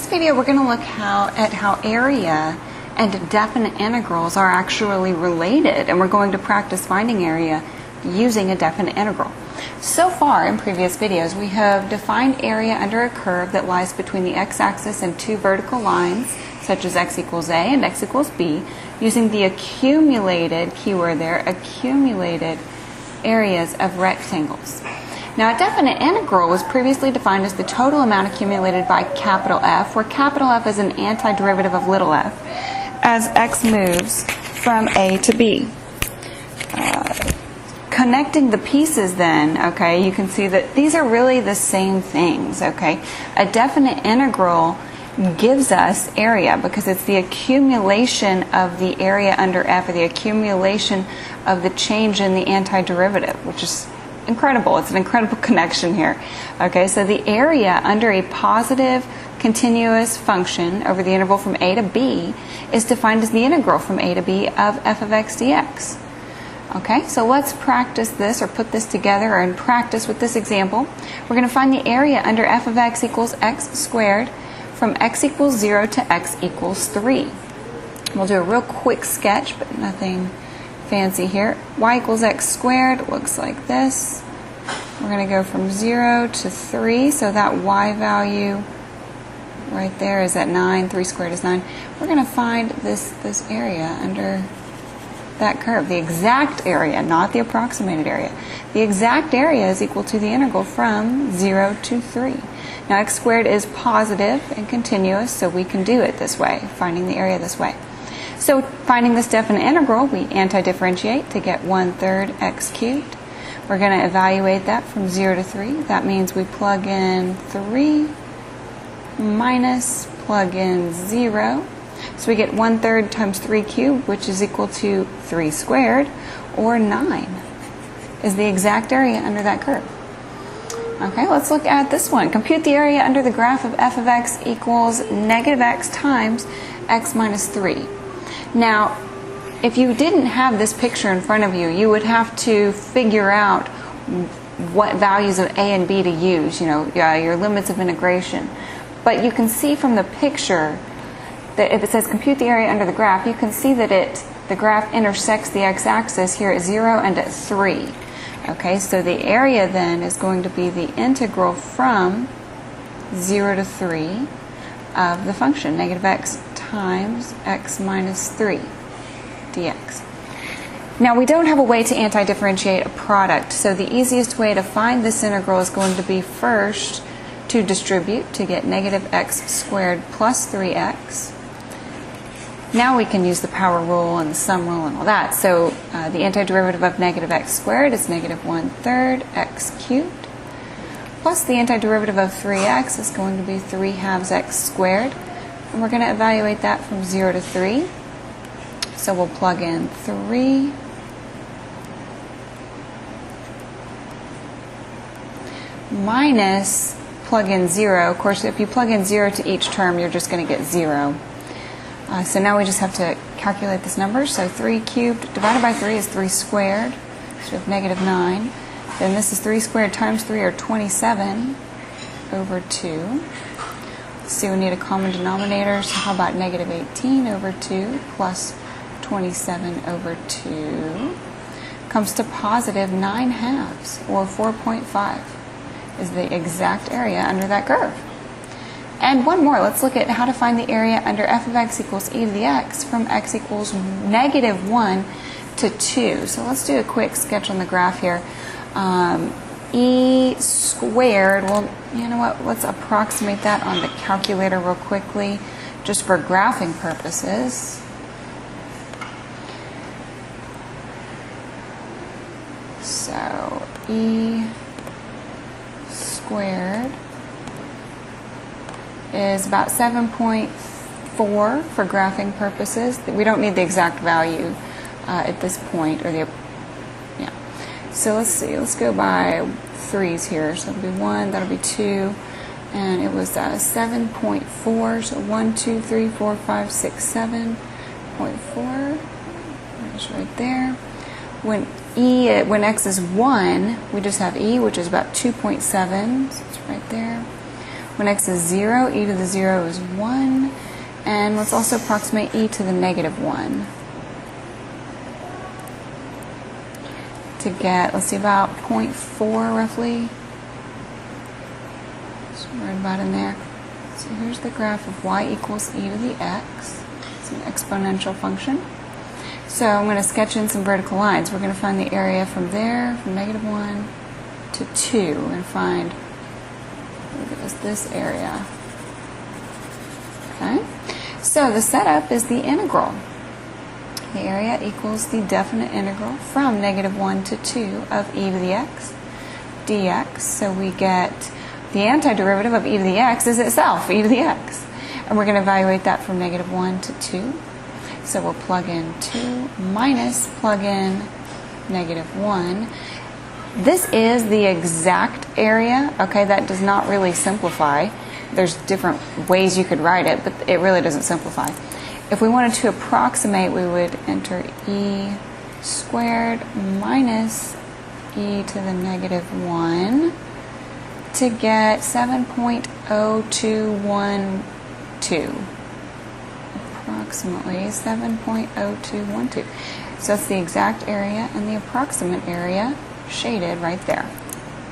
this video, we're going to look at how area and definite integrals are actually related, and we're going to practice finding area using a definite integral. So far in previous videos, we have defined area under a curve that lies between the x-axis and two vertical lines, such as x equals a and x equals b, using the accumulated, keyword there, accumulated areas of rectangles. Now, a definite integral was previously defined as the total amount accumulated by capital F, where capital F is an antiderivative of little f, as x moves from A to B. Connecting the pieces then, okay, you can see that these are really the same things, okay? A definite integral gives us area because it's the accumulation of the area under f, or the accumulation of the change in the antiderivative, which is incredible. It's an incredible connection here. Okay, so the area under a positive continuous function over the interval from a to b is defined as the integral from a to b of f of x dx. Okay, so let's practice this, or put this together and practice with this example. We're going to find the area under f of x equals x squared from x equals 0 to x equals 3. We'll do a real quick sketch, but nothing fancy here. Y equals x squared looks like this. We're going to go from 0 to 3, so that y value right there is at 9. 3 squared is 9. We're going to find this area under that curve, the exact area, not the approximated area. The exact area is equal to the integral from 0 to 3. Now, x squared is positive and continuous, so we can do it this way, finding the area this way. So finding this definite integral, we anti-differentiate to get 1/3 x cubed. We're going to evaluate that from 0 to 3. That means we plug in 3 minus plug in 0. So we get 1/3 times 3 cubed, which is equal to 3 squared, or 9, is the exact area under that curve. Okay, let's look at this one. Compute the area under the graph of f of x equals negative x times x minus 3. Now, if you didn't have this picture in front of you, you would have to figure out what values of a and b to use, your limits of integration. But you can see from the picture that if it says compute the area under the graph, you can see that the graph intersects the x-axis here at 0 and at 3. Okay, so the area then is going to be the integral from 0 to 3 of the function negative x times x minus 3 dx. Now, we don't have a way to anti-differentiate a product, so the easiest way to find this integral is going to be first to distribute to get negative x squared plus 3x. Now we can use the power rule and the sum rule and all that. So the antiderivative of negative x squared is negative 1/3 x cubed, plus the antiderivative of 3x is going to be 3/2 x squared. And we're going to evaluate that from 0 to 3. So we'll plug in 3 minus plug in 0. Of course, if you plug in 0 to each term, you're just going to get 0. So now we just have to calculate this number. So 3 cubed divided by 3 is 3 squared. So we have negative 9. Then this is 3 squared times 3, or 27 over 2. So we need a common denominator. So how about negative 18 over 2 plus 27 over 2 comes to positive 9/2, or 4.5, is the exact area under that curve. And one more, let's look at how to find the area under f of x equals e to the x from x equals negative 1 to 2. So let's do a quick sketch on the graph here. E squared, well, you know what, let's approximate that on the calculator real quickly, just for graphing purposes. So E squared is about 7.4 for graphing purposes. We don't need the exact value at this point, or yeah. So let's see, let's go by 3's here. So it'll be 1, that'll be 2, and it was 7.4, so 1, 2, 3, 4, 5, 6, 7.4, that's right there. When x is 1, we just have e, which is about 2.7, so it's right there. When x is 0, e to the 0 is 1. And let's also approximate e to the negative 1. To get, let's see, about 0.4 roughly. So right about in there. So here's the graph of y equals e to the x. It's an exponential function. So I'm going to sketch in some vertical lines. We're going to find the area from there, from negative 1 to 2. We're going to find, look at this area. Okay? So the setup is the integral. The area equals the definite integral from negative 1 to 2 of e to the x dx. So we get the antiderivative of e to the x is itself, e to the x. And we're going to evaluate that from negative 1 to 2. So we'll plug in 2 minus plug in negative 1. This is the exact area. Okay, that does not really simplify. There's different ways you could write it, but it really doesn't simplify. If we wanted to approximate, we would enter e squared minus e to the negative 1 to get 7.0212. Approximately 7.0212. So that's the exact area and the approximate area shaded right there.